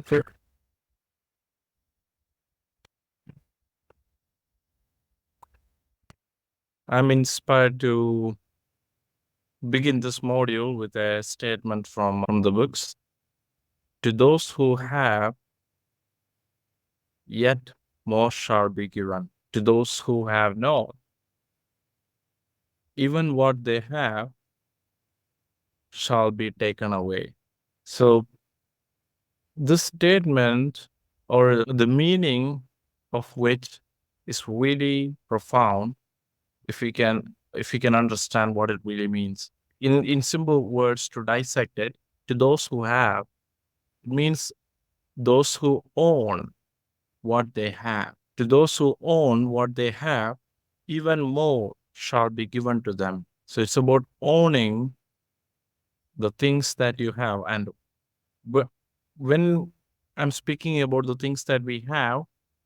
Sure. I'm inspired to begin this module with a statement from the books. To those who have, yet more shall be given. To those who have not, even what they have shall be taken away. So, this statement, or the meaning of which, is really profound if we can understand what it really means. In simple words, to dissect it, to those who have, it means those who own what they have. To those who own what they have, even more shall be given to them. So it's about owning the things that you have. And when I'm speaking about the things that we have,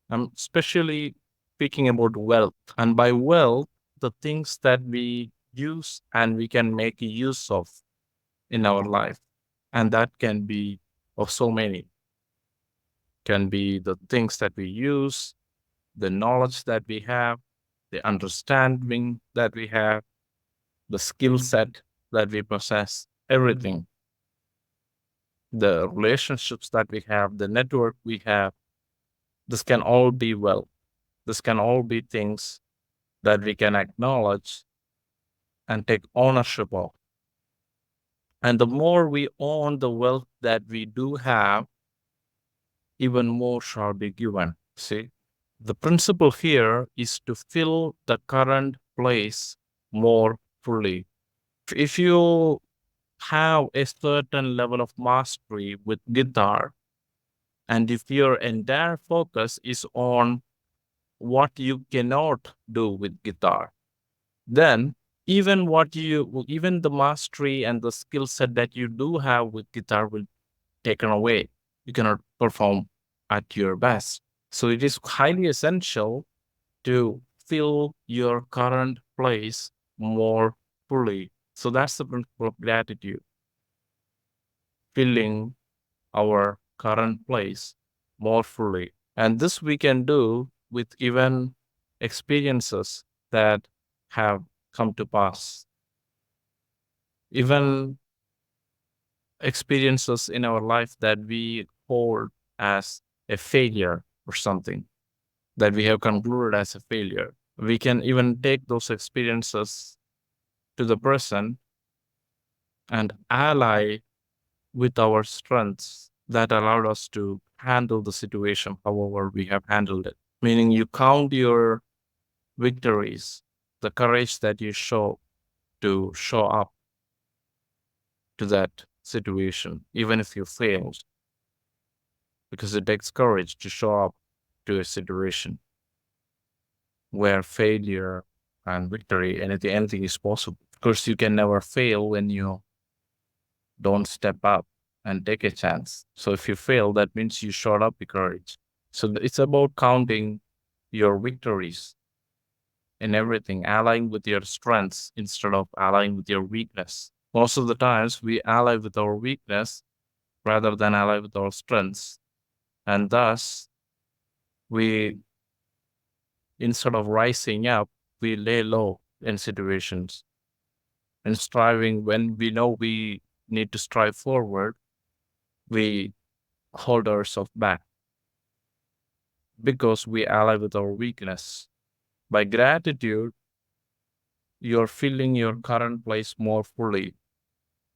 I'm especially speaking about wealth. And by wealth, the things that we use and we can make use of in our life. And that can be of so many. Can be the things that we use, the knowledge that we have, the understanding that we have, the skill set that we possess, everything, the relationships that we have, the network we have. This can all be wealth. This can all be things that we can acknowledge and take ownership of. And the more we own the wealth that we do have, even more shall be given. See, the principle here is to fill the current place more fully. If you have a certain level of mastery with guitar, and if your entire focus is on what you cannot do with guitar, then even the mastery and the skill set that you do have with guitar will taken away. You cannot perform at your best. So it is highly essential to fill your current place more fully. So that's the principle of gratitude, filling our current place more fully. And this we can do with even experiences that have come to pass, even experiences in our life that we hold as a failure or something that we have concluded as a failure. We can even take those experiences to the present and ally with our strengths that allowed us to handle the situation however we have handled it. Meaning, you count your victories, the courage that you show to show up to that situation, even if you failed, because it takes courage to show up to a situation where failure and victory, anything is possible. Of course, you can never fail when you don't step up and take a chance. So if you fail, that means you showed up with courage. So it's about counting your victories in everything, allying with your strengths instead of allying with your weakness. Most of the times we ally with our weakness rather than ally with our strengths. And thus, we, instead of rising up, we lay low in situations and striving when we know we need to strive forward, we hold ourselves back because we ally with our weakness. By gratitude, you're filling your current place more fully.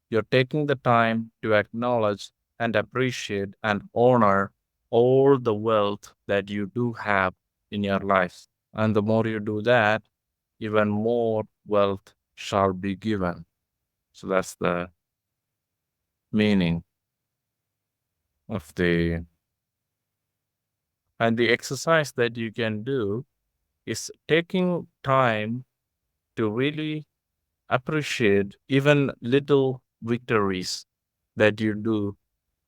You're taking the time to acknowledge and appreciate and honor all the wealth that you do have in your life. And the more you do that, even more wealth shall be given. So that's the meaning of the exercise that you can do is taking time to really appreciate even little victories that you do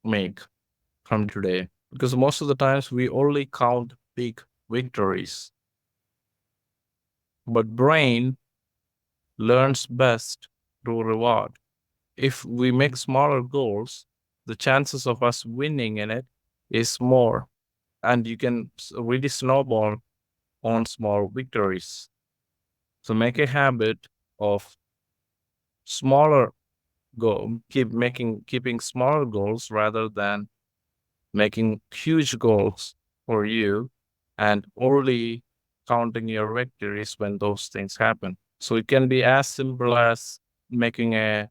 make from today. Because most of the times we only count big victories, but brain learns best through reward. If we make smaller goals, the chances of us winning in it is more, and you can really snowball on small victories. So make a habit of smaller keeping smaller goals rather than making huge goals for you and only counting your victories when those things happen. So it can be as simple as making a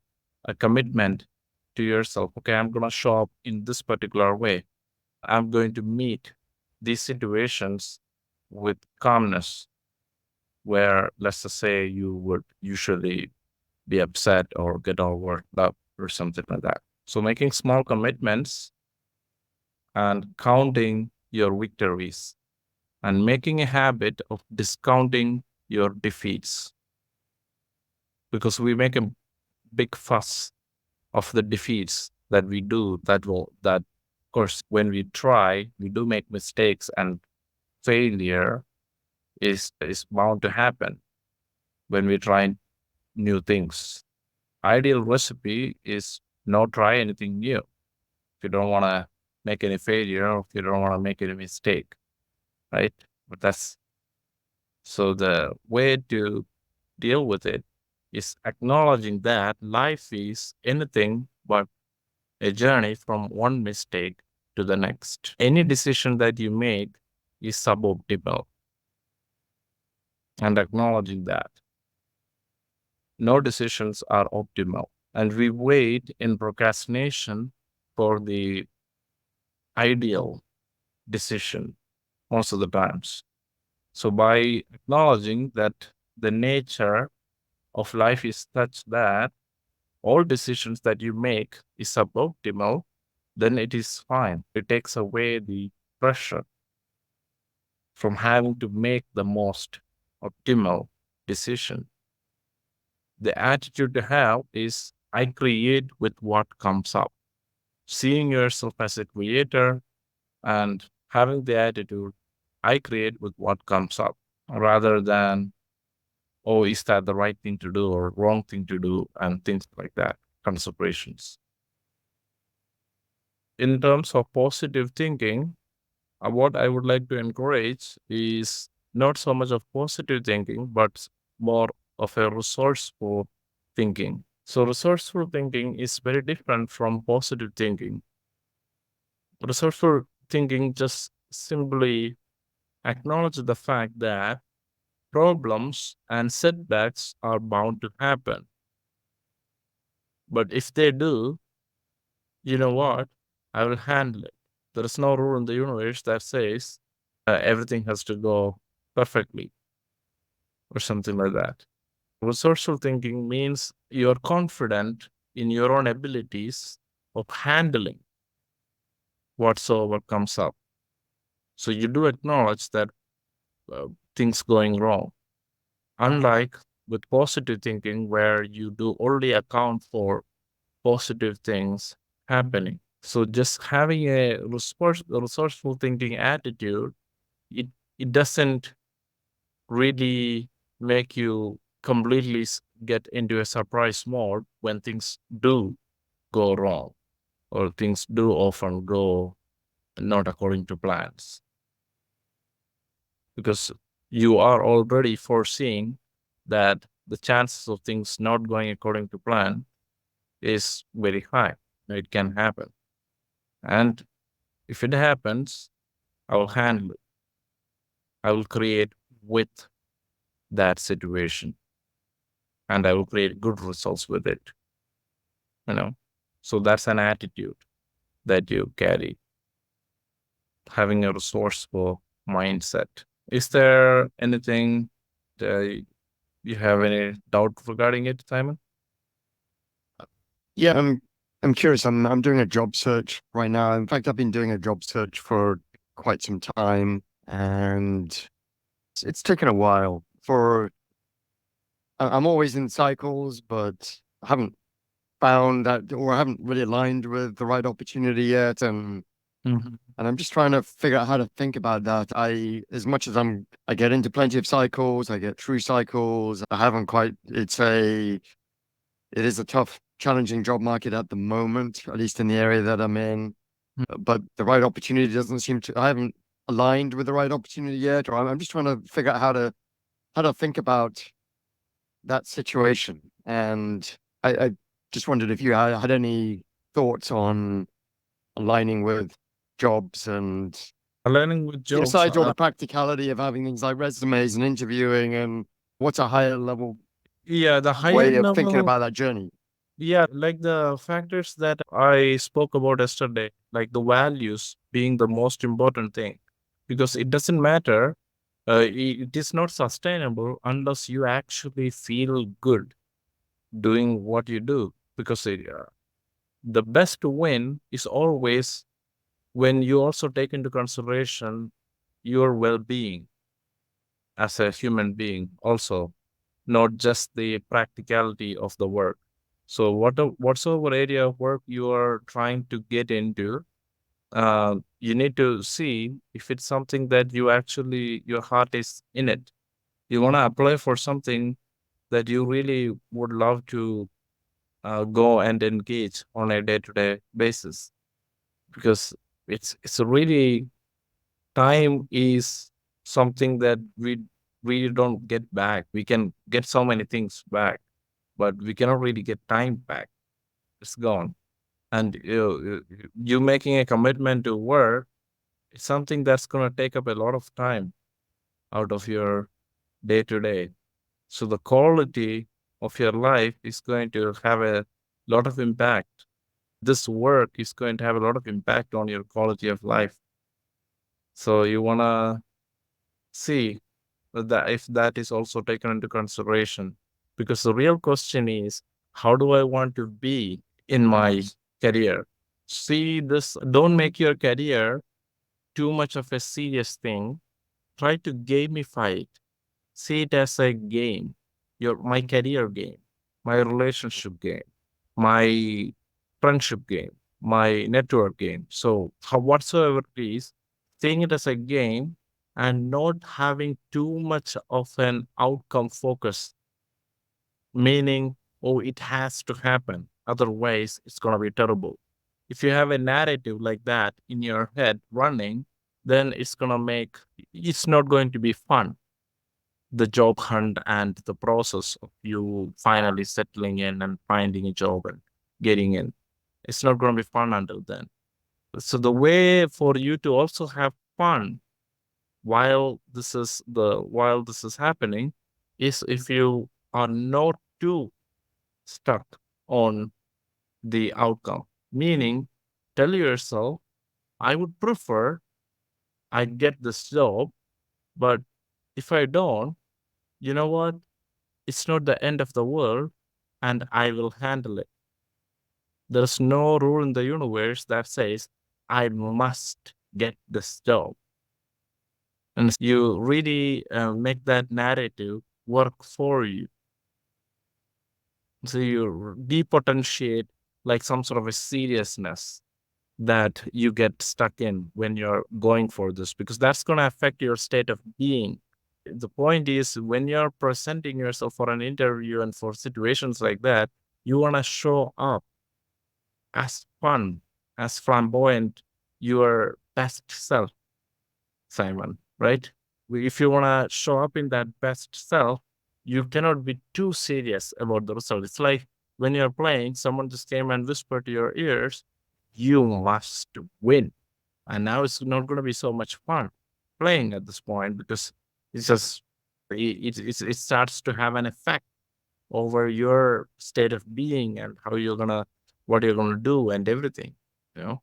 commitment to yourself. Okay, I'm going to show up in this particular way. I'm going to meet these situations with calmness, where let's just say you would usually be upset or get all worked up or something like that. So making small commitments and counting your victories and making a habit of discounting your defeats, because we make a big fuss of the defeats that we do, that of course when we try we do make mistakes, and failure is bound to happen when we try new things. Ideal recipe is not try anything new if you don't want to make any failure or if you don't want to make any mistake, right? But that's so the way to deal with it is acknowledging that life is anything but a journey from one mistake to the next. Any decision that you make is suboptimal, and acknowledging that no decisions are optimal. And we wait in procrastination for the ideal decision most of the times. So, by acknowledging that the nature of life is such that all decisions that you make is suboptimal, then it is fine. It takes away the pressure from having to make the most optimal decision. The attitude to have is I create with what comes up. Seeing yourself as a creator and having the attitude I create with what comes up, rather than, oh, is that the right thing to do or wrong thing to do, and things like that, considerations. In terms of positive thinking, what I would like to encourage is not so much of positive thinking, but more of a resourceful thinking. So, resourceful thinking is very different from positive thinking. Resourceful thinking just simply acknowledges the fact that problems and setbacks are bound to happen. But if they do, you know what? I will handle it. There is no rule in the universe that says everything has to go perfectly or something like that. Resourceful thinking means you're confident in your own abilities of handling whatsoever comes up. So you do acknowledge that things going wrong. Unlike with positive thinking, where you do only account for positive things happening. So just having a resourceful thinking attitude, it it doesn't really make you completely get into a surprise mode when things do go wrong or things do often go not according to plans, because you are already foreseeing that the chances of things not going according to plan is very high. It can happen. And if it happens, I will handle it. I will create with that situation and I will create good results with it. You know, so that's an attitude that you carry, having a resourceful mindset. Is there anything that you have any doubt regarding it, Simon? Yeah, I'm curious. I'm doing a job search right now. In fact, I've been doing a job search for quite some time, and it's taken a while. I'm always in cycles, but I haven't found that, or I haven't really aligned with the right opportunity yet, Mhm. and I'm just trying to figure out how to think about that. As much as I get into plenty of cycles, I get through cycles. I haven't quite. It is a tough, challenging job market at the moment, at least in the area that I'm in. but the right opportunity doesn't seem to. I haven't aligned with the right opportunity yet, or I'm just trying to figure out how to think about that situation. And I just wondered if you had any thoughts on aligning with jobs and Aligning with jobs. besides all the practicality of having things like resumes and interviewing and what's a higher level Yeah, the higher way of thinking level. about that journey. Yeah, like the factors that I spoke about yesterday, like the values being the most important thing, because it doesn't matter. It is not sustainable unless you actually feel good doing what you do. Because the best win is always when you also take into consideration your well-being as a human being, also not just the practicality of the work. So whatsoever area of work you are trying to get into, you need to see if it's something that you actually your heart is in it. You want to apply for something that you really would love to go and engage on a day-to-day basis, because it's a really, time is something that we really don't get back. We can get so many things back, but we cannot really get time back. It's gone. And you making a commitment to work, it's something that's going to take up a lot of time out of your day to day. So the quality of your life is going to have a lot of impact. This work is going to have a lot of impact on your quality of life. So you want to see that if that is also taken into consideration, because the real question is, how do I want to be in my career? See, this, don't make your career too much of a serious thing. Try to gamify it. See it as a game. My career game, my relationship game, my friendship game, my network game. So whatsoever it is, seeing it as a game and not having too much of an outcome focus, meaning, oh, it has to happen. Otherwise, it's going to be terrible. If you have a narrative like that in your head running, then it's not going to be fun. The job hunt and the process of you finally settling in and finding a job and getting in, it's not going to be fun until then. So the way for you to also have fun while this is happening is if you are not too stuck on the outcome. Meaning, tell yourself, I would prefer I get this job, but if I don't, you know what? It's not the end of the world, and I will handle it. There's no rule in the universe that says I must get this job. And you really make that narrative work for you. So you depotentiate like some sort of a seriousness that you get stuck in when you're going for this, because that's going to affect your state of being. The point is, when you're presenting yourself for an interview and for situations like that, you want to show up as fun, as flamboyant, your best self, Simon, right? If you want to show up in that best self, you cannot be too serious about the result. It's like when you're playing, someone just came and whispered to your ears, you must win. And now it's not going to be so much fun playing at this point, because it's just, it starts to have an effect over your state of being and what you're gonna do and everything. You know,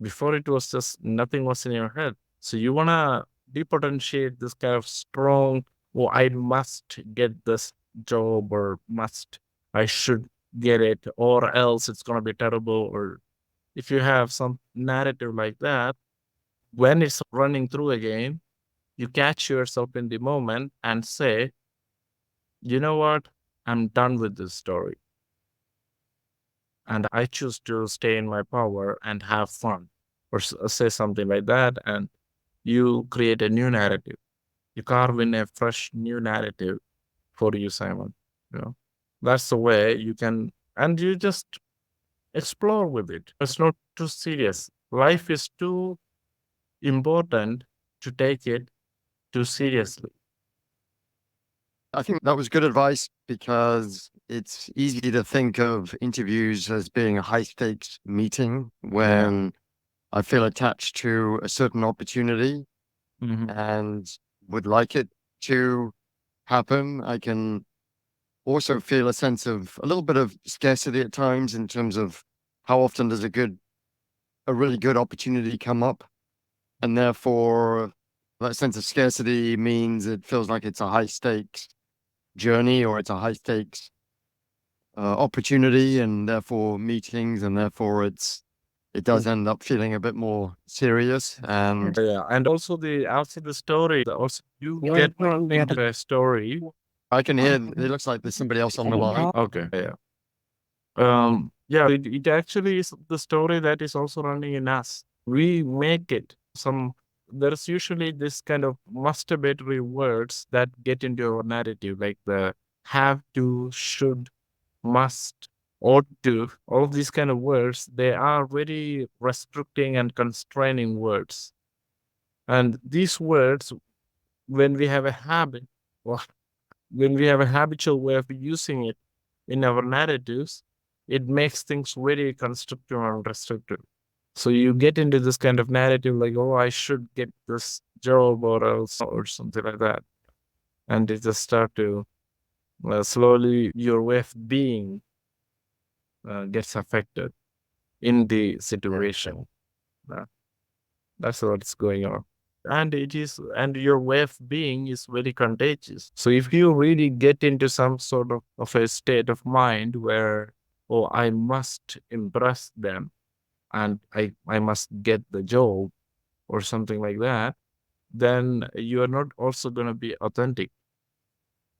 before it was just nothing was in your head. So you wanna depotentiate this kind of strong, oh, I must get this job, or I should get it, or else it's gonna be terrible. Or if you have some narrative like that, when it's running through again, you catch yourself in the moment and say, you know what? I'm done with this story, and I choose to stay in my power and have fun, or say something like that. And you create a new narrative. You carve in a fresh new narrative for you, Simon. You know, that's the way you can, and you just explore with it. It's not too serious. Life is too important to take it too seriously. I think that was good advice because it's easy to think of interviews as being a high stakes meeting when I feel attached to a certain opportunity Mhm. and would like it to happen. I can also feel a sense of a little bit of scarcity at times in terms of how often does a really good opportunity come up. And therefore, that sense of scarcity means it feels like it's a high stakes journey or it's a high stakes opportunity and therefore meetings. And therefore, it does end up feeling a bit more serious. And Yeah, and also the story. Also, you get into a story. I can hear it looks like there's somebody else on the line. Okay, yeah. Yeah, it actually is the story that is also running in us. We make it some. There's usually this kind of masturbatory words that get into our narrative, like the have to, should, must, ought to. All of these kind of words, they are very restricting and constraining words. And these words, when we have a habit, or when we have a habitual way of using it in our narratives, it makes things very constrictive and restrictive. So you get into this kind of narrative like, oh, I should get this job or else, or something like that. And it just start to slowly your way of being gets affected in the situation. Uh, that's what's going on. And your way of being is very contagious. So if you really get into some sort of a state of mind where, oh, I must impress them and I must get the job or something like that, then you are not also going to be authentic.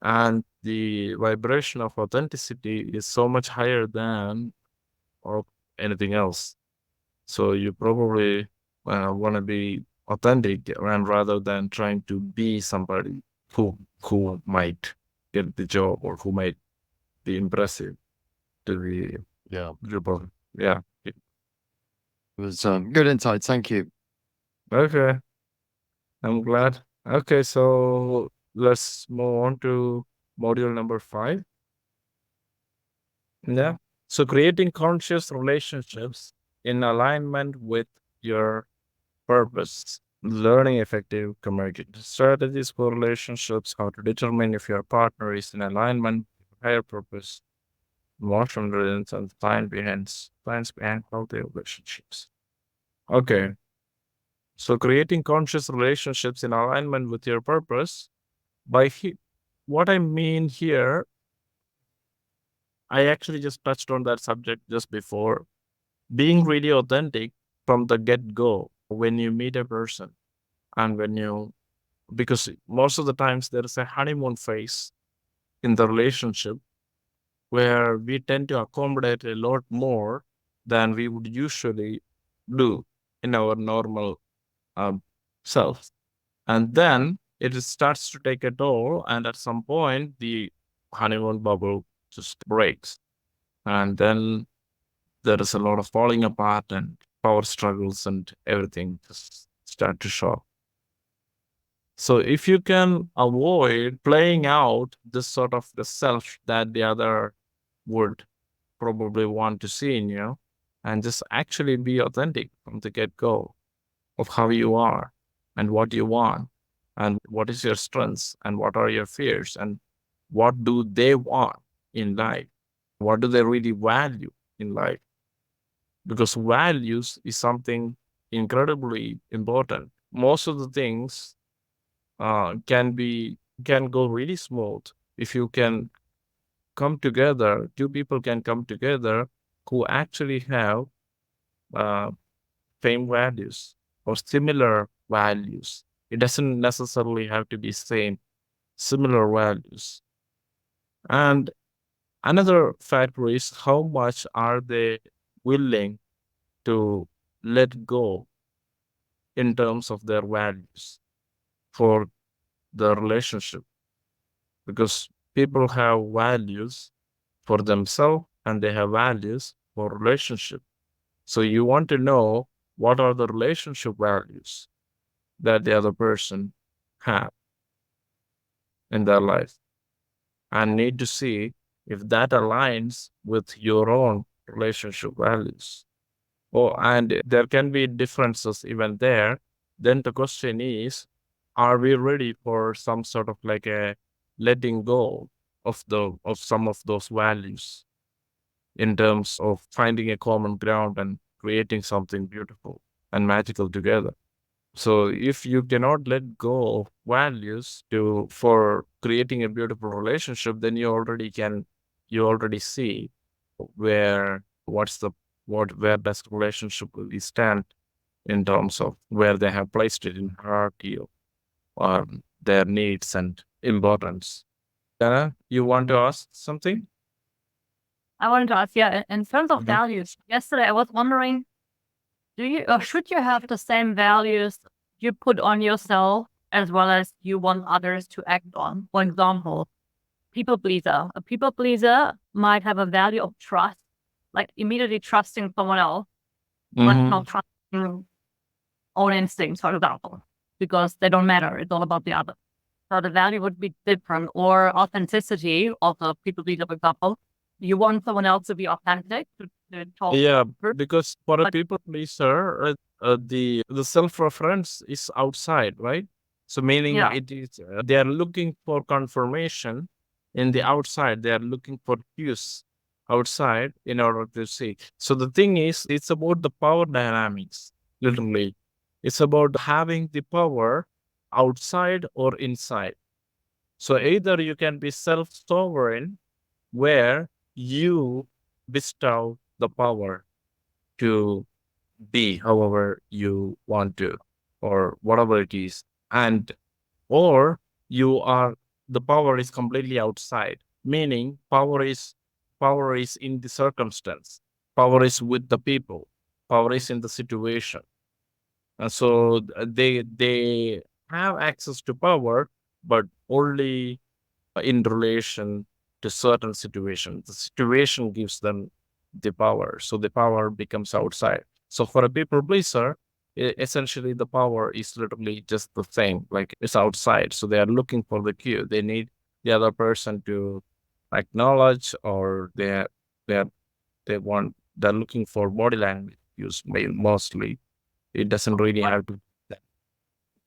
And the vibration of authenticity is so much higher than or anything else. So you probably want to be authentic and rather than trying to be somebody who might get the job or who might be impressive to the Yeah, group of yeah. it was good insight. Thank you. Okay, I'm glad. Okay, so let's move on to module number 5. Yeah. So creating conscious relationships in alignment with your purpose, learning effective communication strategies for relationships, how to determine if your partner is in alignment with your higher purpose, emotional resilience, and science behind healthy relationships. Okay, so creating conscious relationships in alignment with your purpose. What I mean here, I actually just touched on that subject just before. Being really authentic from the get go when you meet a person and when you because most of the times there is a honeymoon phase in the relationship where we tend to accommodate a lot more than we would usually do in our normal um, self. And then it starts to take a toll. And at some point, the honeymoon bubble just breaks. And then there is a lot of falling apart and power struggles and everything just start to show. So if you can avoid playing out this sort of the self that the other would probably want to see in you, and just actually be authentic from the get go of how you are and what you want and what is your strengths and what are your fears and what do they want in life? What do they really value in life? Because values is something incredibly important. Most of the things can go really smooth if you can come together. Two people can come together who actually have uh, same values or similar values. It doesn't necessarily have to be same, similar values. And another factor is how much are they willing to let go in terms of their values for the relationship, because people have values for themselves and they have values for relationship. So you want to know what are the relationship values that the other person have in their life, and need to see if that aligns with your own relationship values. Oh, and there can be differences even there. Then the question is, are we ready for some sort of like a letting go of some of those values in terms of finding a common ground and creating something beautiful and magical together? So if you cannot let go of values to for creating a beautiful relationship, then you already see where what's the where does the relationship really stand in terms of where they have placed it in hierarchy or their needs and importance. Dana, you want to ask something? I wanted to ask, yeah, in terms of Mhm. values, yesterday I was wondering, do you or should you have the same values you put on yourself as well as you want others to act on? For example, people pleaser. A people pleaser might have a value of trust, like immediately trusting someone else, but Mm-hmm. not trusting own instincts, for example, because they don't matter. It's all about the other. So the value would be different. Or authenticity, also people pleaser, for example. You want someone else to be authentic, to talk, Yeah, because for a but people pleaser, the self reference is outside, right? So meaning yeah, it is they are looking for confirmation in the outside. They are looking for cues outside in order to see. So the thing is, it's about the power dynamics. Literally, it's about having the power outside or inside. So either you can be self sovereign, where you bestow the power to be however you want to, or whatever it is, and or you are the power is completely outside, meaning power is in the circumstance, power is with the people, power is in the situation. And so they have access to power, but only in relation to certain situations. The situation gives them the power, so the power becomes outside. So for a people pleaser, essentially the power is literally just the same, like it's outside. So they are looking for the cue. They need the other person to acknowledge, or they are, they're looking for body language use mostly. It doesn't really what have to.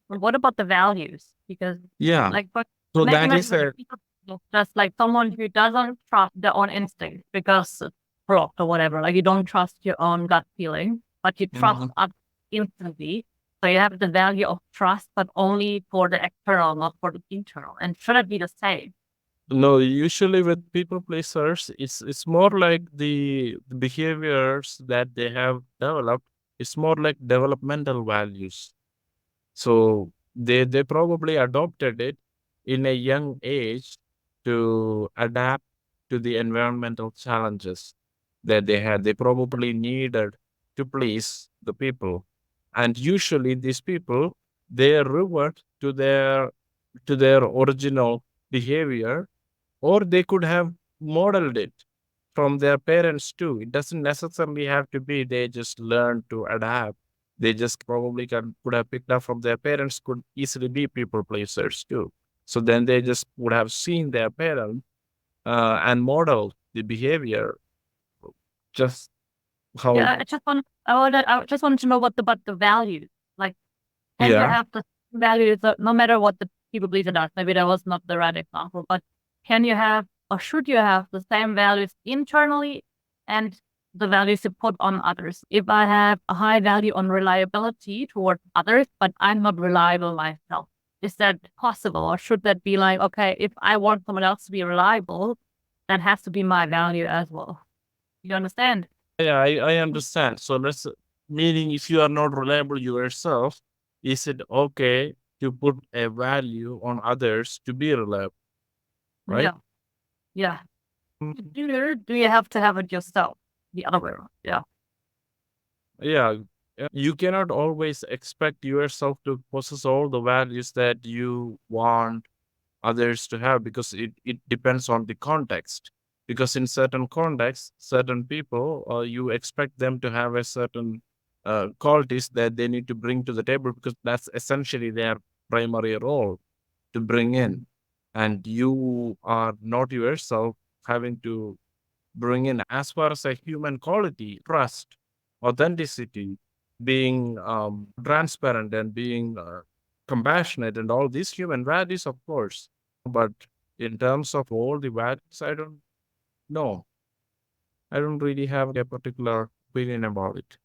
what about the values? Because Yeah. like, but So that imagine is like a people, just like someone who doesn't trust their own instinct because it's blocked or whatever. Like you don't trust your own gut feeling, but you trust Mhm. others instantly. So you have the value of trust, but only for the external, not for the internal. And should it be the same? No, usually with people pleasers, it's more like the behaviors that they have developed. It's more like developmental values. So they probably adopted it in a young age to adapt to the environmental challenges that they had. They probably needed to please the people, and usually these people, they revert to their original behavior, or they could have modeled it from their parents too. It doesn't necessarily have to be they just learn to adapt. They just probably could have picked up from their parents, could easily be people pleasers too. So then they just would have seen their parent and modeled the behavior, just how. Yeah, I just wanted to know what about the values. Like, can you Yeah. have the values no matter what the people pleaser does? Maybe that was not the right example, but can you have or should you have the same values internally and the values you put on others? If I have a high value on reliability towards others, but I'm not reliable myself, is that possible? Or should that be like, okay, if I want someone else to be reliable, that has to be my value as well? You understand? Yeah, I understand. So let's meaning if you are not reliable yourself, is it okay to put a value on others to be reliable, right? Yeah. Yeah. Mhm. Do you have to have it yourself? The other way around. Yeah. Yeah, you cannot always expect yourself to possess all the values that you want others to have, because it depends on the context. Because in certain contexts, certain people, you expect them to have a certain qualities that they need to bring to the table, because that's essentially their primary role to bring in. And you are not yourself having to bring in, as far as a human quality, trust, authenticity, being transparent, and being compassionate, and all these human values, of course. But in terms of all the values, I don't know. I don't really have a particular opinion about it.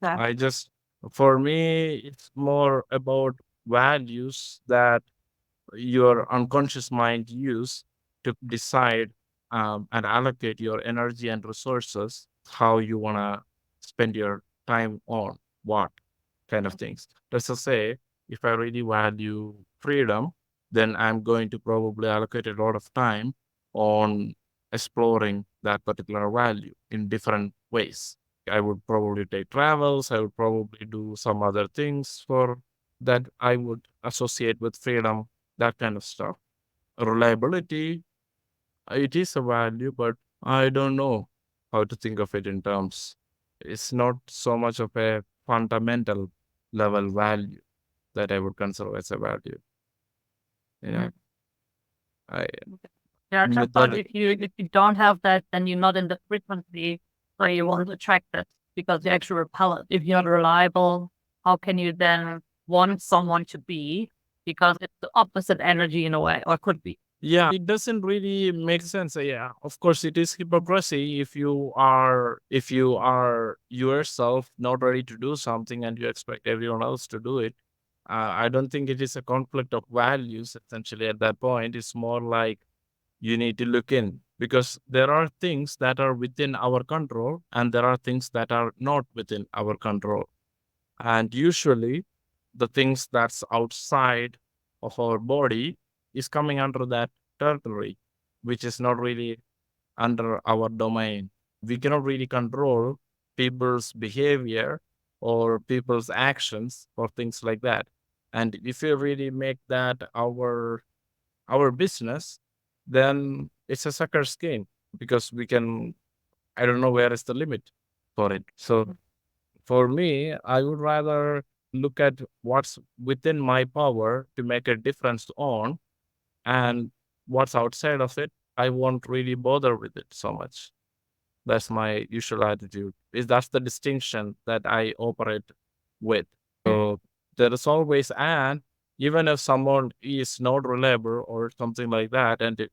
Yeah. I just, for me, it's more about values that your unconscious mind use to decide and allocate your energy and resources, how you want to spend your time on what kind of things. Let's just say, if I really value freedom, then I'm going to probably allocate a lot of time on exploring that particular value in different ways. I would probably take travels, I would probably do some other things for that I would associate with freedom, that kind of stuff. Reliability, it is a value, but I don't know how to think of it in terms. It's not so much of a fundamental level value that I would consider as a value. You know, I Yeah, just with thought that, if you don't have that, then you're not in the frequency where you want to attract it because you actually repel it. If you're not reliable, how can you then want someone to be? Because it's the opposite energy in a way, or could be. yeah, it doesn't really make sense. Yeah, of course, it is hypocrisy if you are yourself not ready to do something and you expect everyone else to do it. I don't think it is a conflict of values. Essentially, at that point, it's more like you need to look in, because there are things that are within our control and there are things that are not within our control. And usually, the things that's outside of our body is coming under that territory, which is not really under our domain. We cannot really control people's behavior or people's actions or things like that. And if you really make that our business, then it's a sucker's game, because we can, I don't know where is the limit for it. So for me, I would rather look at what's within my power to make a difference on, and what's outside of it, I won't really bother with it so much. That's my usual attitude. Is that's the distinction that I operate with. So there is always an, even if someone is not reliable or something like that, and it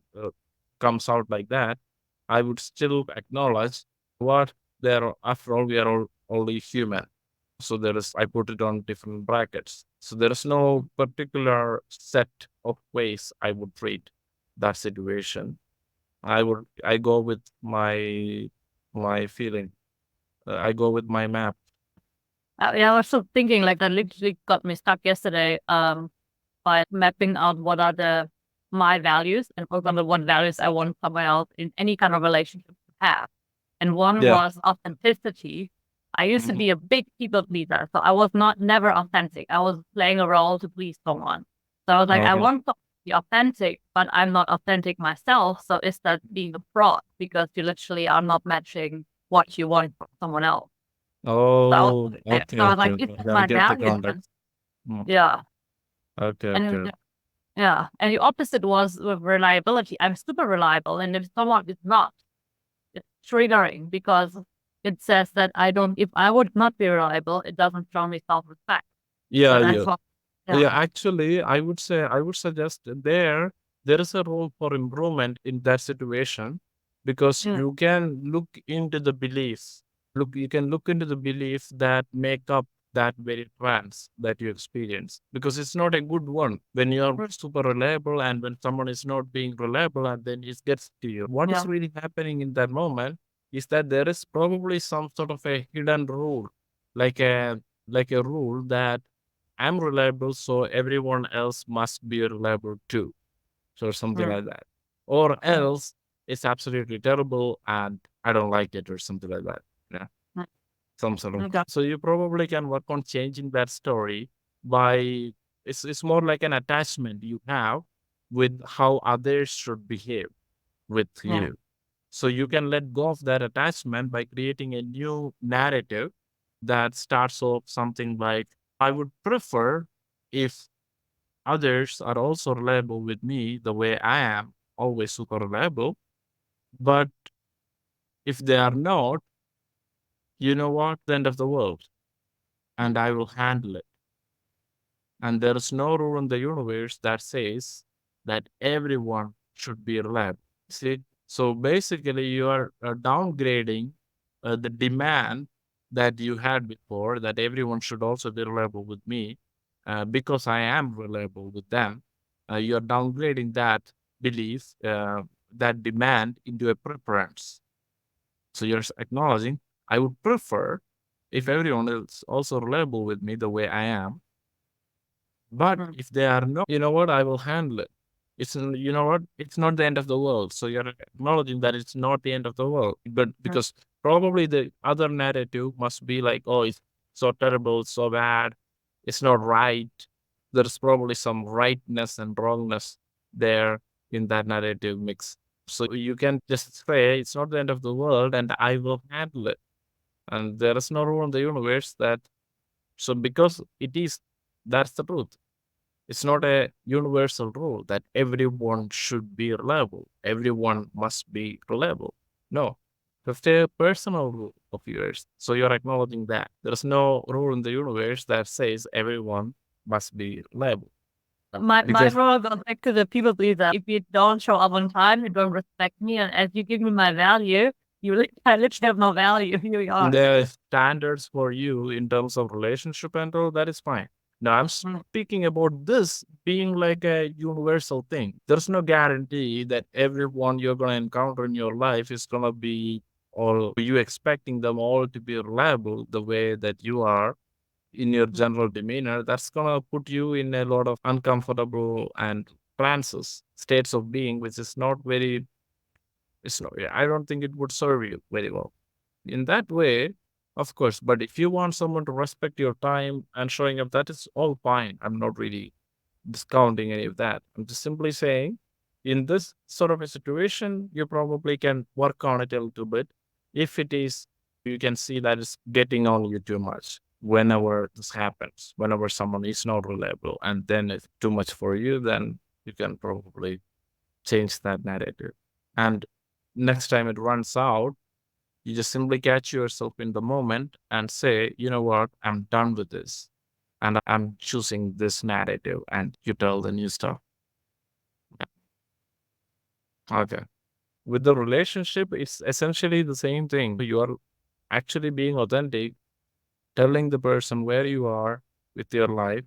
comes out like that, I would still acknowledge what they're, after all, we are all only human. So there is, I put it on different brackets. So there is no particular set of ways I would treat that situation. I go with my feeling. I go with my map. Yeah, I was still thinking like that literally got me stuck yesterday by mapping out what are my values and for example what values I want someone else in any kind of relationship to have. And one Yeah. was authenticity. I used to Mhm. be a big people pleaser, so I was never authentic. I was playing a role to please someone. So I was like, I Okay. want to be authentic, but I'm not authentic myself. So is that being a fraud because you literally are not matching what you want from someone else? Oh, Yeah. okay, So I was okay, like, okay. is that Yeah, I my get the value? context. Mm. Yeah. Okay, And okay. yeah. And the opposite was with reliability. I'm super reliable. And if someone is not, it's triggering because it says that if I would not be reliable, it doesn't show me self respect. Yeah, So that's yeah. what, Yeah, yeah. actually, I would suggest there is a role for improvement in that situation, because Yeah. you can look into the beliefs. You can look into the beliefs that make up that very trance that you experience, because it's not a good one when you're super reliable and when someone is not being reliable and then it gets to you. What is Yeah. really happening in that moment is that there is probably some sort of a hidden rule, like a rule that I'm reliable, so everyone else must be reliable too. So something Mm. like that. Or else it's absolutely terrible and I don't like it or something like that. Yeah. Mm. Some sort of. Okay. So you probably can work on changing that story by, it's more like an attachment you have with how others should behave with Yeah. you. So you can let go of that attachment by creating a new narrative that starts off something like, I would prefer if others are also reliable with me the way I am, always super reliable. But if they are not, you know what? The end of the world. And I will handle it. And there is no rule in the universe that says that everyone should be reliable. See? So basically, you are downgrading the demand that you had before, that everyone should also be reliable with me because I am reliable with them. You are downgrading that belief, that demand into a preference. So you're acknowledging, I would prefer if everyone is also reliable with me the way I am. But if they are not, you know what? I will handle it. You know what? It's not the end of the world. So you're acknowledging that it's not the end of the world. But because probably the other narrative must be like, oh, it's so terrible, it's so bad, it's not right. There's probably some rightness and wrongness there in that narrative mix. So you can just say, it's not the end of the world and I will handle it. And there is no rule in the universe that, so because it is, that's the truth. It's not a universal rule that everyone should be reliable. Everyone must be reliable. No, it's a personal rule of yours. So you're acknowledging that. There's no rule in the universe that says everyone must be reliable. My Because role goes back to the people pleaser. If you don't show up on time, you don't respect me, and as you give me my value, I literally have no value. Here you are. there are standards for you in terms of relationship and all, that is fine. Now I'm speaking about this being like a universal thing. There's no guarantee that everyone you're gonna encounter in your life is gonna be, or you expecting them all to be reliable the way that you are in your general demeanor. That's gonna put you in a lot of uncomfortable and trances, states of being, which is not very, it's not, I don't think it would serve you very well in that way, of course. But if you want someone to respect your time and showing up, that is all fine. I'm not really discounting any of that. I'm just simply saying, in this sort of a situation, you probably can work on it a little bit. If it is, you can see that it's getting on you too much whenever this happens, whenever someone is not reliable, and then it's too much for you, then you can probably change that narrative. And next time it runs out, you just simply catch yourself in the moment and say, you know what, I'm done with this. And I'm choosing this narrative, and you tell the new stuff. Okay. With the relationship, it's essentially the same thing. You are actually being authentic, telling the person where you are with your life,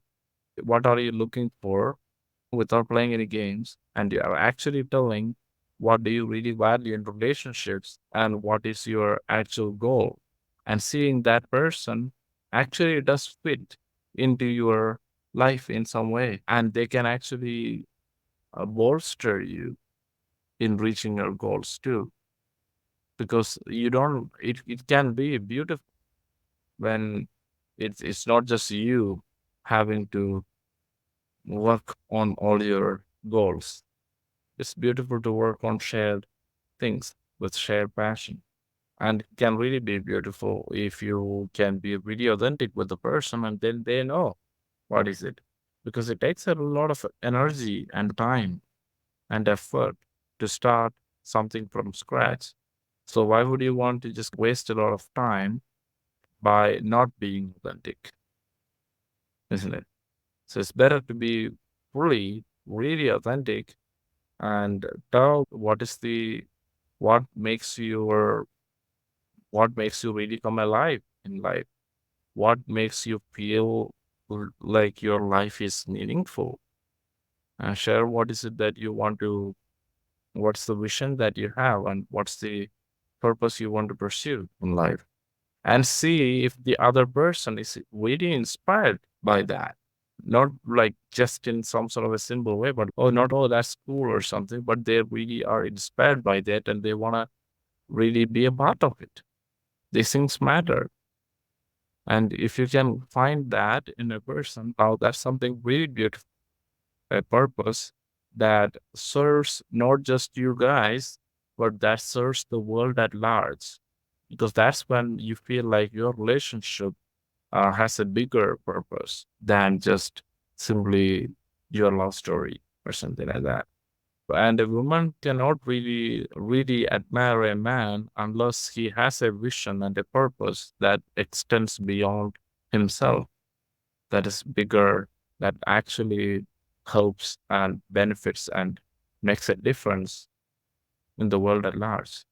what are you looking for, without playing any games. And you are actually telling what do you really value in relationships and what is your actual goal. And seeing that person actually does fit into your life in some way. And they can actually bolster you in reaching your goals too. Because you don't, it can be beautiful when it's not just you having to work on all your goals. It's beautiful to work on shared things with shared passion. And it can really be beautiful if you can be really authentic with the person and then they know what is it. Because it takes a lot of energy and time and effort to start something from scratch. So why would you want to just waste a lot of time by not being authentic? Isn't it? So it's better to be fully, really authentic and tell what makes your what makes you really come alive in life, what makes you feel like your life is meaningful, and share what is it that you want to, what's the vision that you have, and what's the purpose you want to pursue in life, and see if the other person is really inspired by that. Not like just in some sort of a simple way, but oh, not oh, that's cool or something, but they really are inspired by that and they want to really be a part of it. These things matter. And if you can find that in a person, now that's something really beautiful, a purpose that serves not just you guys, but that serves the world at large. because that's when you feel like your relationship has a bigger purpose than just simply your love story or something like that. And a woman cannot really admire a man unless he has a vision and a purpose that extends beyond himself, that is bigger, that actually helps and benefits and makes a difference in the world at large.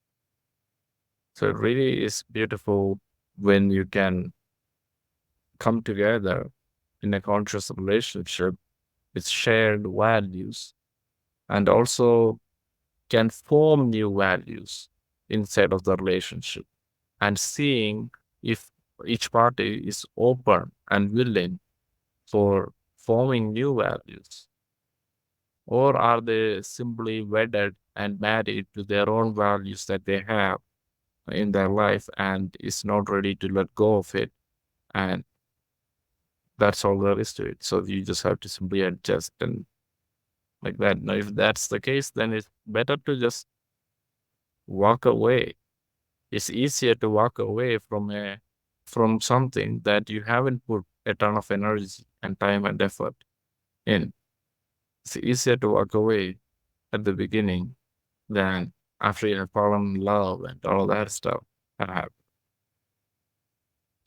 So it really is beautiful when you can come together in a conscious relationship with shared values and also can form new values inside of the relationship, and seeing if each party is open and willing for forming new values, or are they simply wedded and married to their own values that they have in their life and is not ready to let go of it, and that's all there is to it. So you just have to simply adjust and like that. Now if that's the case, then it's better to just walk away. It's easier to walk away from something that you haven't put a ton of energy and time and effort in. It's easier to walk away at the beginning than after you have fallen in love and all that stuff had happened.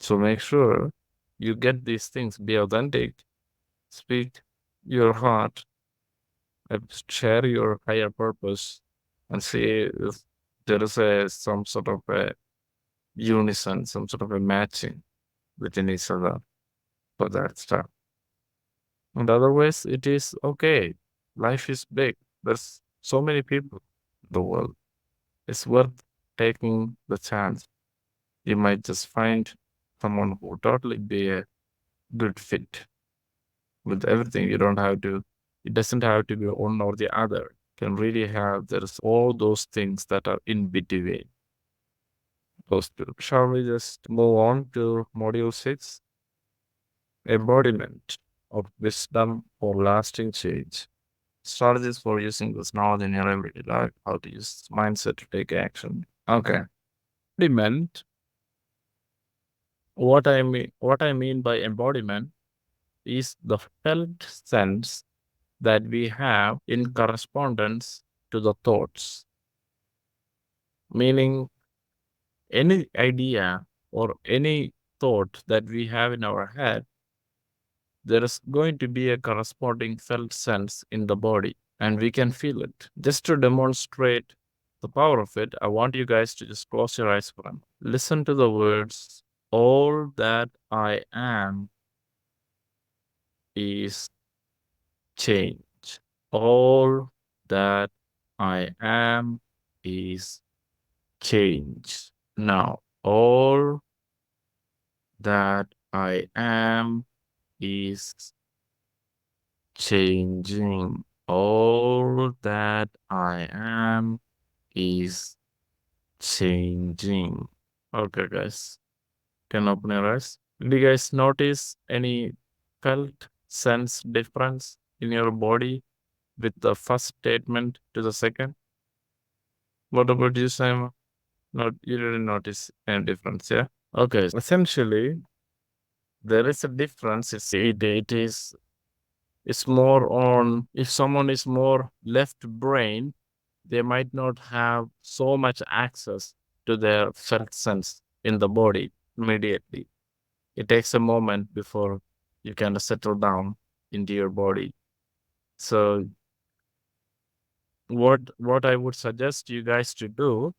So make sure you get these things, be authentic, speak your heart, share your higher purpose, and see if there is some sort of a unison, some sort of a matching within each other for that stuff. And otherwise, it is okay. Life is big. There's so many people in the world. It's worth taking the chance. You might just find someone who totally be a good fit with everything. You don't have to, it doesn't have to be one or the other. Can really have, there's all those things that are in between those two. Shall we just move on to module 6? Embodiment of wisdom for lasting change. Strategies for using this knowledge in your everyday life. How to use mindset to take action. Okay. Embodiment. What I mean by embodiment is the felt sense that we have in correspondence to the thoughts. Meaning any idea or any thought that we have in our head, there is going to be a corresponding felt sense in the body and we can feel it. Just to demonstrate the power of it, I want you guys to just close your eyes for a moment. Listen to the words, all that I am is change. All that I am is change. Now, all that I am is changing. All that I am is changing. Okay, guys. Can open your eyes. Did you guys notice any felt sense difference in your body with the first statement to the second? What about you, Simon? Not you didn't notice any difference, yeah? Okay. Essentially, there is a difference. It's more on if someone is more left brain, they might not have so much access to their felt sense in the body immediately. It takes a moment before you kind of settle down into your body. So what I would suggest you guys to do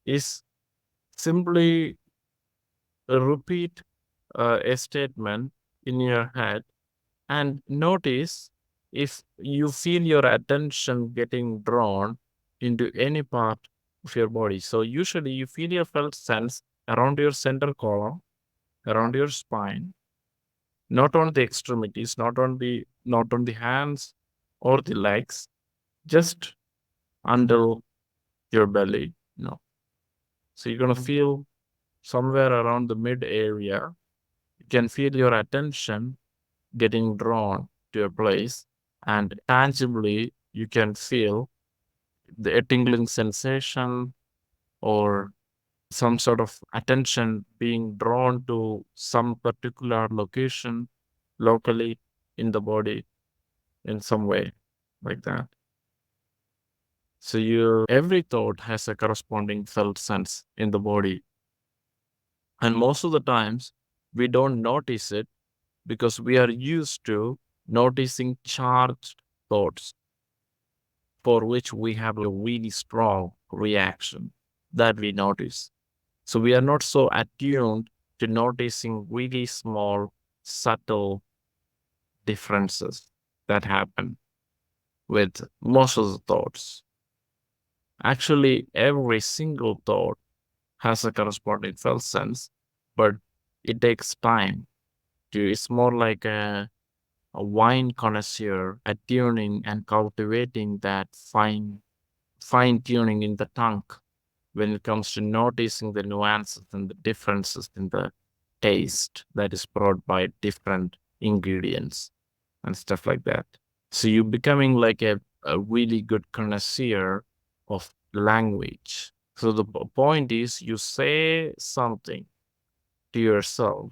is simply repeat a statement in your head and notice if you feel your attention getting drawn into any part of your body. So usually you feel your felt sense around your center column, around your spine, not on the extremities, not on the hands or the legs, just under your belly. No. So you're gonna feel somewhere around the mid area. You can feel your attention getting drawn to a place, and tangibly you can feel the tingling sensation or some sort of attention being drawn to some particular location locally in the body in some way like that. So every thought has a corresponding felt sense in the body. And most of the times we don't notice it because we are used to noticing charged thoughts for which we have a really strong reaction that we notice. So we are not so attuned to noticing really small, subtle differences that happen with most of the thoughts. Actually, every single thought has a corresponding felt sense, but it takes time it's more like a wine connoisseur attuning and cultivating that fine tuning in the tongue when it comes to noticing the nuances and the differences in the taste that is brought by different ingredients and stuff like that. So you're becoming like a really good connoisseur of language. So the point is you say something to yourself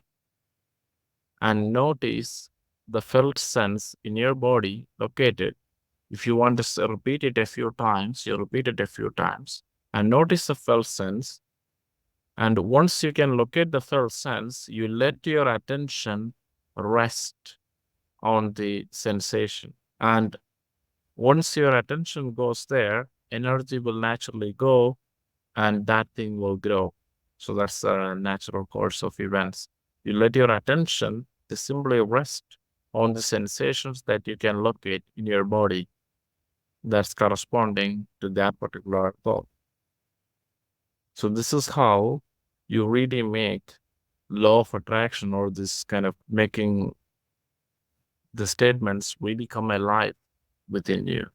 and notice the felt sense in your body located. If you want to repeat it a few times, you repeat it a few times and notice the felt sense. And once you can locate the felt sense, you let your attention rest on the sensation. And once your attention goes there, energy will naturally go and that thing will grow. So that's a natural course of events. You let your attention to simply rest on the sensations that you can locate in your body that's corresponding to that particular thought. So this is how you really make law of attraction or this kind of making the statements really come alive within you.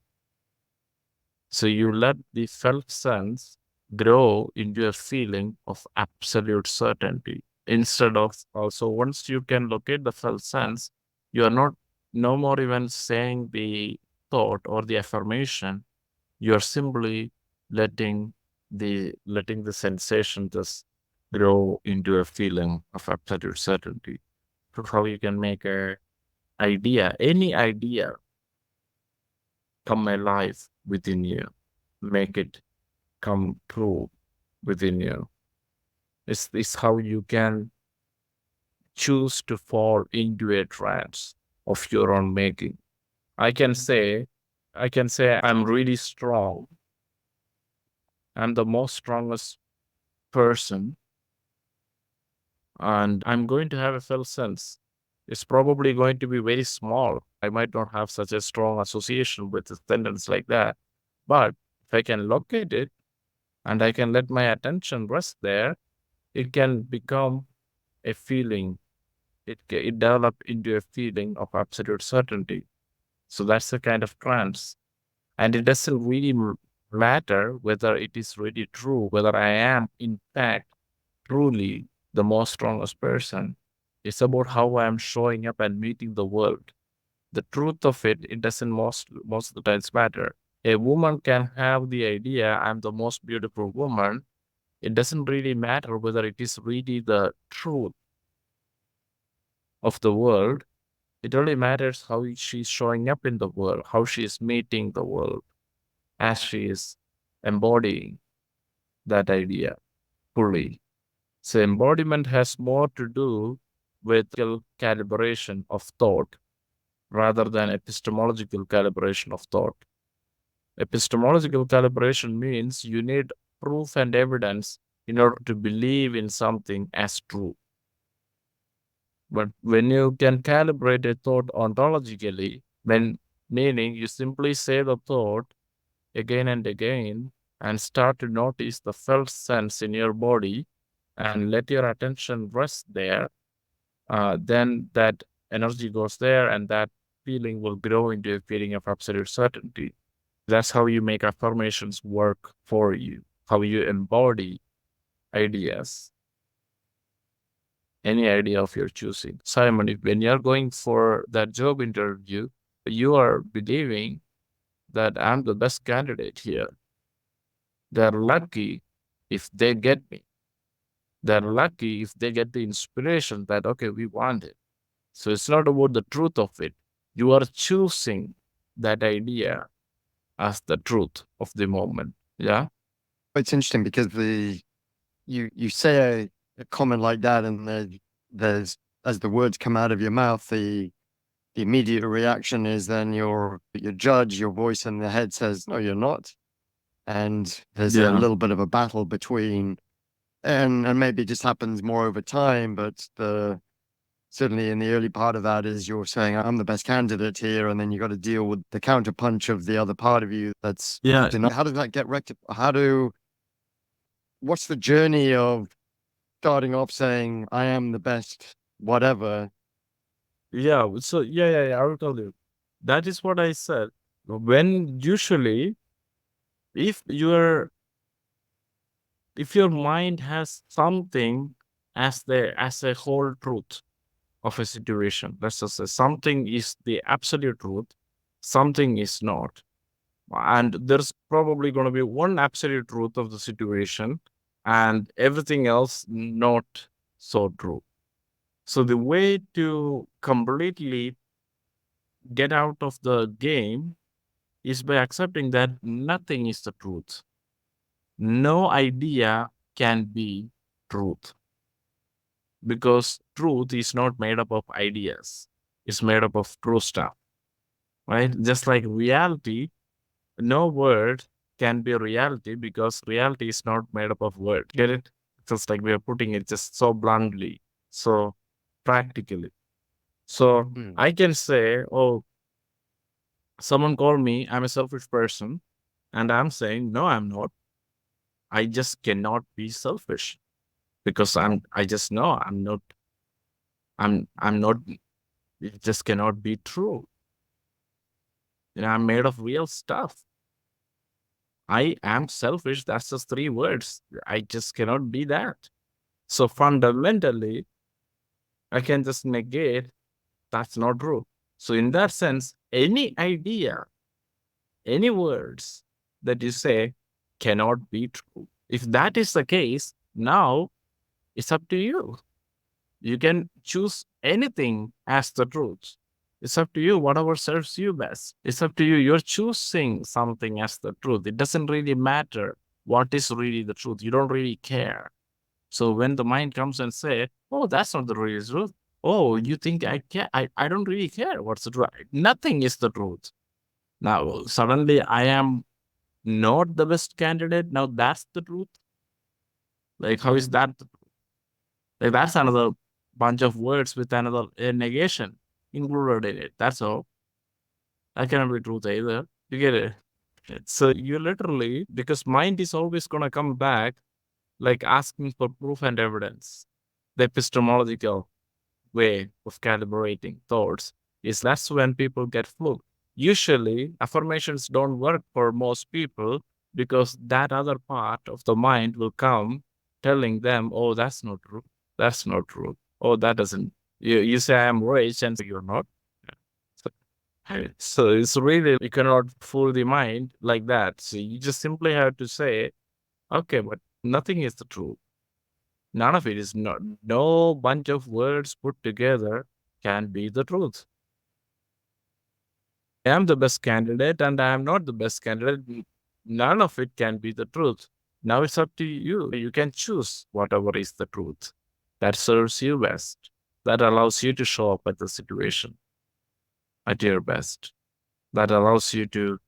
So you let the felt sense grow into a feeling of absolute certainty. Instead of also, once you can locate the felt sense, you are not no more even saying the thought or the affirmation. You are simply letting the sensation just grow into a feeling of absolute certainty. So how you can make any idea come alive within you, make it come true within you. It's how you can choose to fall into a trance of your own making. I can say, I'm really strong. I'm the most strongest person, and I'm going to have a felt sense. It's probably going to be very small. I might not have such a strong association with a sentence like that. But if I can locate it and I can let my attention rest there, it can become a feeling. It develop into a feeling of absolute certainty. So that's the kind of trance. And it doesn't really matter whether it is really true, whether I am, in fact, truly the most strongest person. It's about how I'm showing up and meeting the world. The truth of it, it doesn't most of the times matter. A woman can have the idea, I'm the most beautiful woman. It doesn't really matter whether it is really the truth of the world. It only matters how she's showing up in the world, how she is meeting the world as she is embodying that idea fully. So embodiment has more to do with calibration of thought rather than epistemological calibration of thought. Epistemological calibration means you need proof and evidence in order to believe in something as true. But when you can calibrate a thought ontologically, meaning you simply say the thought again and again and start to notice the felt sense in your body and let your attention rest there, then that energy goes there and that feeling will grow into a feeling of absolute certainty. That's how you make affirmations work for you, how you embody ideas, any idea of your choosing. Simon, when you're going for that job interview, you are believing that I'm the best candidate here. They're lucky if they get me. They're lucky if they get the inspiration that, okay, we want it. So it's not about the truth of it. You are choosing that idea as the truth of the moment. Yeah. It's interesting because you say a comment like that, and there's as the words come out of your mouth, the immediate reaction is then your judge, your voice in the head says, "No, you're not." And there's a Yeah. little bit of a battle between, and maybe it just happens more over time, but certainly in the early part of that is you're saying, I'm the best candidate here, and then you got to deal with the counterpunch of the other part of you that's Yeah. how does that get rectified? What's the journey of starting off saying I am the best whatever? Yeah. So yeah. I will tell you. That is what I said. When usually, if your mind has something as a whole truth of a situation, let's just say something is the absolute truth, something is not, and there's probably going to be one absolute truth of the situation, and everything else not so true. So the way to completely get out of the game is by accepting that nothing is the truth. No idea can be truth, because truth is not made up of ideas. It's made up of true stuff, right? Just like reality, no word can be reality because reality is not made up of word. Get it? Just like we are putting it just so bluntly, so practically. So Hmm. I can say, oh, someone called me, I'm a selfish person, and I'm saying, no, I'm not. I just cannot be selfish because I just know I'm not, it just cannot be true. I'm made of real stuff. I am selfish. That's just 3 words. I just cannot be that. So fundamentally, I can just negate that's not true. So in that sense, any idea, any words that you say cannot be true. If that is the case, now it's up to you. You can choose anything as the truth. It's up to you, whatever serves you best. It's up to you. You're choosing something as the truth. It doesn't really matter what is really the truth. You don't really care. So when the mind comes and say, oh, that's not the real truth. Oh, you think I care? I don't really care what's the truth. Nothing is the truth. Now, suddenly I am not the best candidate. Now that's the truth. Like, how is that? Like, that's another bunch of words with another negation included in it. That's all. That cannot be truth either. You get it? So you literally, because mind is always going to come back, like asking for proof and evidence. The epistemological way of calibrating thoughts is that's when people get fluked. Usually, affirmations don't work for most people because that other part of the mind will come telling them, oh, that's not true. That's not true. Oh, that doesn't. You say I'm rich and you're not. So, so it's really, you cannot fool the mind like that. So you just simply have to say, okay, but nothing is the truth. None of it is not. No bunch of words put together can be the truth. I am the best candidate and I am not the best candidate. None of it can be the truth. Now it's up to you. You can choose whatever is the truth that serves you best, that allows you to show up at the situation at your best, that allows you to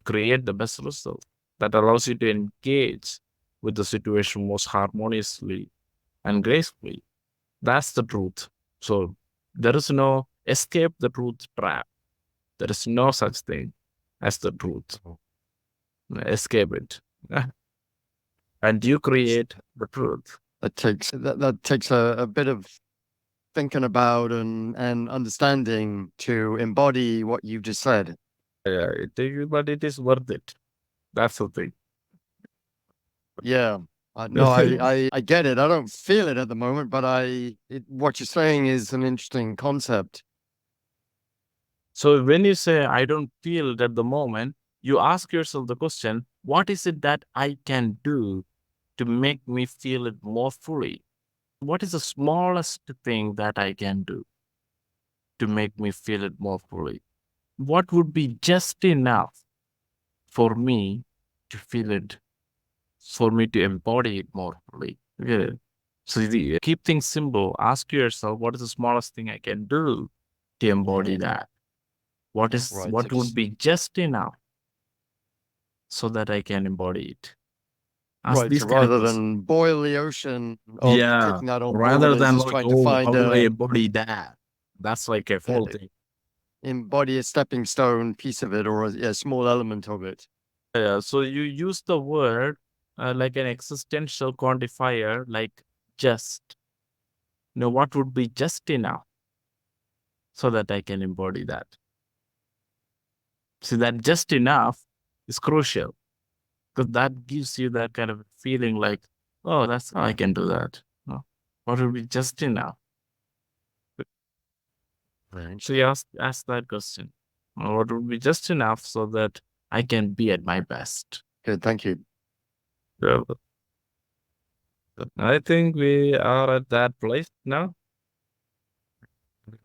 create the best result, that allows you to engage with the situation most harmoniously and gracefully. That's the truth. So there is no escape the truth trap. There is no such thing as the truth. Escape it. And you create the truth. That takes a bit of thinking about and understanding to embody what you just said. Yeah, but it is worth it. That's the thing. Yeah. No, I get it. I don't feel it at the moment, but what you're saying is an interesting concept. So when you say, I don't feel it at the moment, you ask yourself the question, what is it that I can do to make me feel it more fully? What is the smallest thing that I can do to make me feel it more fully? What would be just enough for me to feel it, for me to embody it more fully? Yeah. So keep things simple. Ask yourself, what is the smallest thing I can do to embody that? Right. What would be just enough so that I can embody it? Ask Right. these So kind of rather questions. than boil the ocean of Yeah. taking that on Rather board, is than just like, trying to oh, find how do I embody that? That's like a full thing. embody a stepping stone piece of it, or a small element of it. Yeah. So you use the word like an existential quantifier, like just. What would be just enough so that I can embody that? See, that just enough is crucial because that gives you that kind of feeling like, oh, that's how I can do that. Oh, what would be just enough? Right. So you ask that question. What would be just enough so that I can be at my best? Good. Thank you. So, I think we are at that place now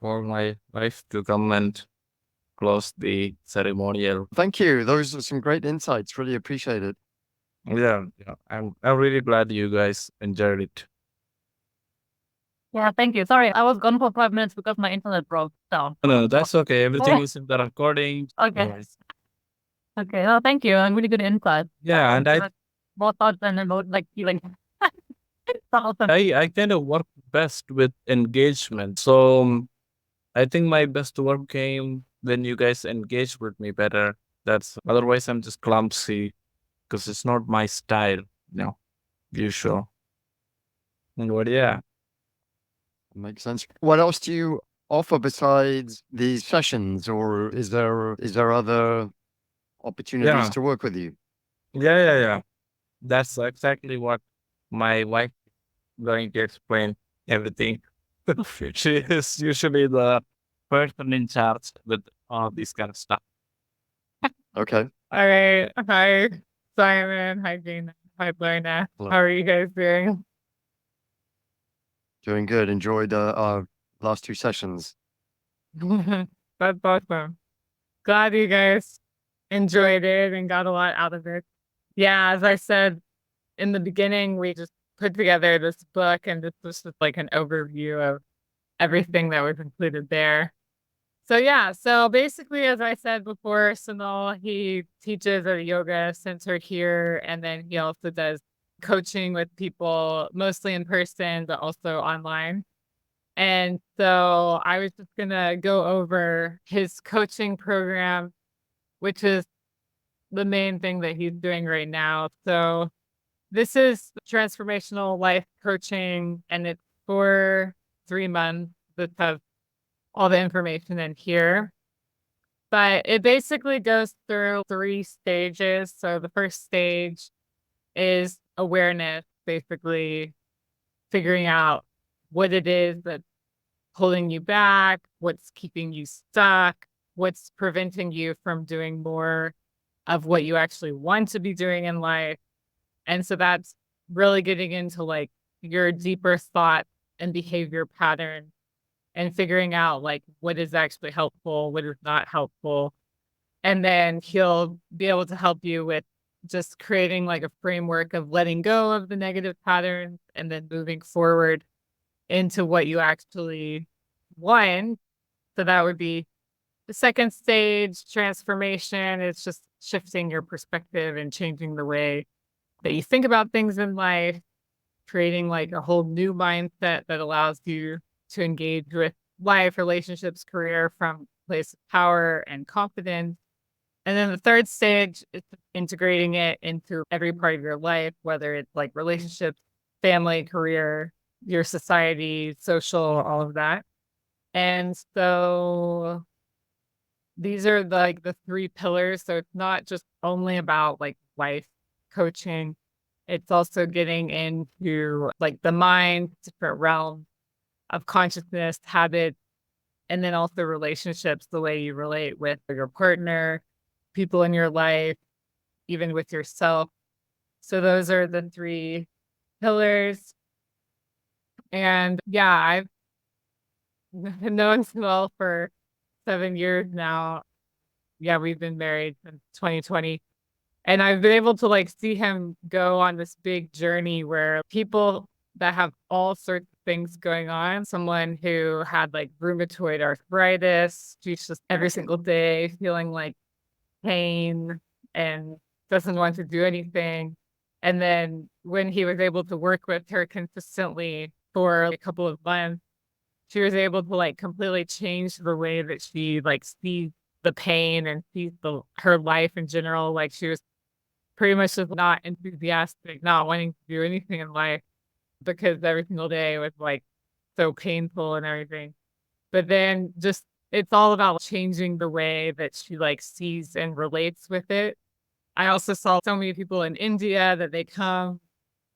for my wife to come and close the ceremonial. Thank you. Those are some great insights. Really appreciate it. Yeah. I'm really glad you guys enjoyed it. Yeah, thank you. Sorry, I was gone for 5 minutes because my internet broke down. No, that's okay. Everything is in the recording. Okay. Yes. Okay. Well, thank you. And really good insight. Yeah, and More thoughts and more like feeling. Awesome. I kind of work best with engagement. So I think my best work came when you guys engaged with me better. That's otherwise I'm just clumsy because it's not my style. Usual. But yeah. Makes sense. What else do you offer besides these sessions, or is there other opportunities Yeah. to work with you? Yeah. That's exactly what my wife is going to explain everything. She is usually the person in charge with all this kind of stuff. Okay. All right. Hi, Simon. Hi, Gina. Hi, Lorna. Hello. How are you guys doing? Doing good. Enjoyed our last two sessions. That's awesome. Glad you guys enjoyed it and got a lot out of it. Yeah, as I said in the beginning, we just put together this book, and this was just like an overview of everything that was included there. So yeah, so basically, as I said before, Sanal, he teaches a yoga center here, and then he also does coaching with people, mostly in person, but also online. And so I was just gonna go over his coaching program, which is the main thing that he's doing right now. So this is transformational life coaching, and it's for 3 months. This has all the information in here. But it basically goes through 3 stages. So the first stage is awareness, basically figuring out what it is that's holding you back, what's keeping you stuck, what's preventing you from doing more of what you actually want to be doing in life. And so that's really getting into like your deeper thought and behavior patterns and figuring out like what is actually helpful, what is not helpful. And then he'll be able to help you with just creating like a framework of letting go of the negative patterns and then moving forward into what you actually want. So that would be the second stage. Transformation. It's just shifting your perspective and changing the way that you think about things in life, creating like a whole new mindset that allows you to engage with life, relationships, career from a place of power and confidence. And then the third stage is integrating it into every part of your life, whether it's like relationships, family, career, your society, social, all of that. And so these are like the 3 pillars. So it's not just only about like life coaching. It's also getting into like the mind, different realms of consciousness, habits, and then also relationships, the way you relate with your partner, people in your life, even with yourself. So those are the 3 pillars. And yeah, I've known Sanal for 7 years now. Yeah, we've been married since 2020. And I've been able to like see him go on this big journey where people that have all sorts of things going on, someone who had like rheumatoid arthritis, she's just every single day feeling like pain and doesn't want to do anything. And then when he was able to work with her consistently for a couple of months, she was able to like completely change the way that she like sees the pain and sees her life in general. Like she was pretty much just not enthusiastic, not wanting to do anything in life because every single day was like so painful and everything. But then just it's all about changing the way that she like sees and relates with it. I also saw so many people in India that they come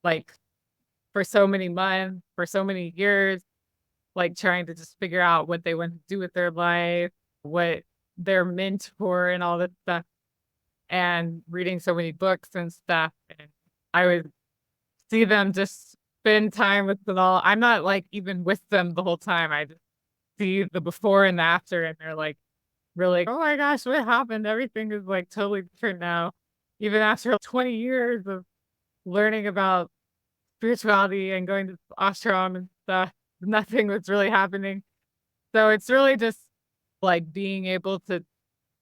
like for so many months, for so many years, like trying to just figure out what they want to do with their life, what they're meant for, and all this stuff, and reading so many books and stuff. And I would see them just spend time with them all. I'm not like even with them the whole time. I just see the before and after, and they're like, really, oh my gosh, what happened? Everything is like totally different now. Even after 20 years of learning about spirituality and going to ashram and stuff, nothing was really happening. So it's really just like being able to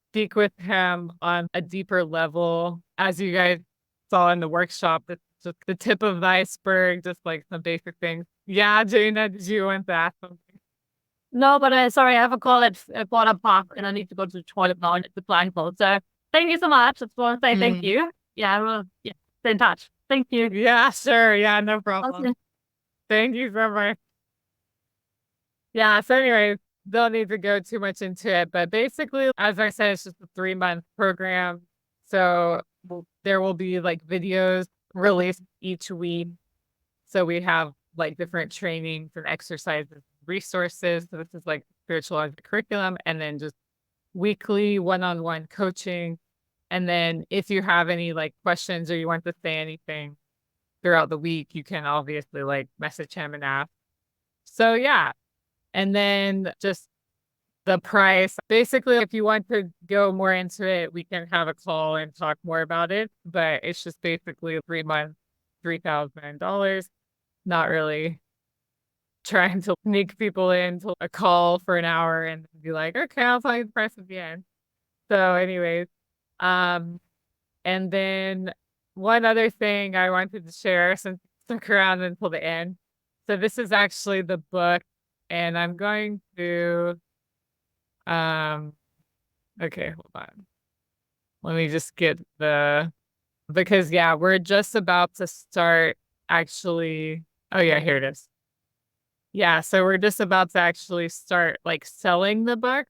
speak with him on a deeper level. As you guys saw in the workshop, it's just the tip of the iceberg, just like some basic things. Yeah, Jaina, did you want to ask something? No, but sorry, I have a call at 1:15 and I need to go to the toilet now and it's the blindfold. So thank you so much. Just want to say thank you. Yeah, well, yeah, stay in touch. Thank you. Yeah, sure. Yeah, no problem. Okay. Thank you so much. Yeah, so anyway, don't need to go too much into it, but basically, as I said, it's just a 3-month program. So there will be like videos released each week. So we have like different trainings and exercises, resources. So this is like spiritual curriculum, and then just weekly one-on-one coaching. And then if you have any like questions or you want to say anything throughout the week, you can obviously like message him and ask. So yeah. And then just the price. Basically, if you want to go more into it, we can have a call and talk more about it. But it's just basically 3 months, $3,000. Not really trying to sneak people into a call for an hour and be like, okay, I'll tell you the price at the end. So anyways, and then one other thing I wanted to share since I stuck around until the end. So this is actually the book, and I'm going to okay, hold on. Let me just get because yeah, we're just about to start actually. Oh yeah, here it is. Yeah, so we're just about to actually start like selling the book,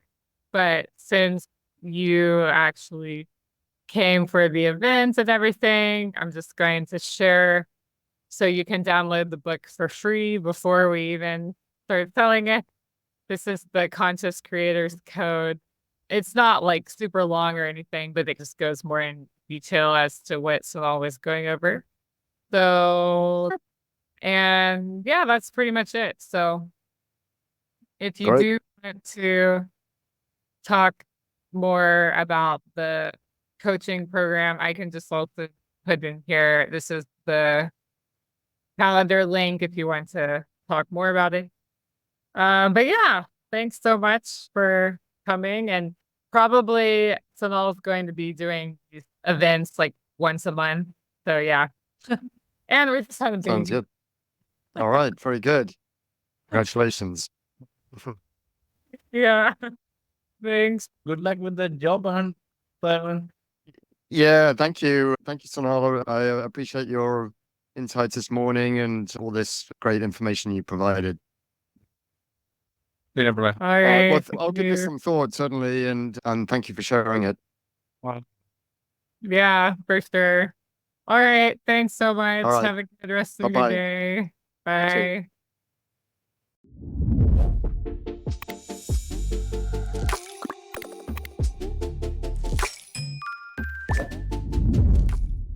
but since you actually came for the events and everything, I'm just going to share so you can download the book for free before we even start selling it. This is the Conscious Creators Code. It's not like super long or anything, but it just goes more in detail as to what Sanal was going over. So, and yeah, that's pretty much it. So if you Great. do want to talk more about the coaching program, I can just also put in here. This is the calendar link if you want to talk more about it. But yeah, thanks so much for coming. And probably Sanal is going to be doing these events like once a month. So yeah. And we're just having Sounds good. All right. Very good. Congratulations. Yeah. Thanks. Good luck with the job hunt, Simon. Yeah. Thank you. Thank you, Sanal. I appreciate your insights this morning and all this great information you provided. Yeah, bro. All right. Well, I'll give this some thought, certainly, and thank you for sharing it. Yeah, for sure. All right. Thanks so much. All right. Have a good rest of your Bye-bye. day. Bye.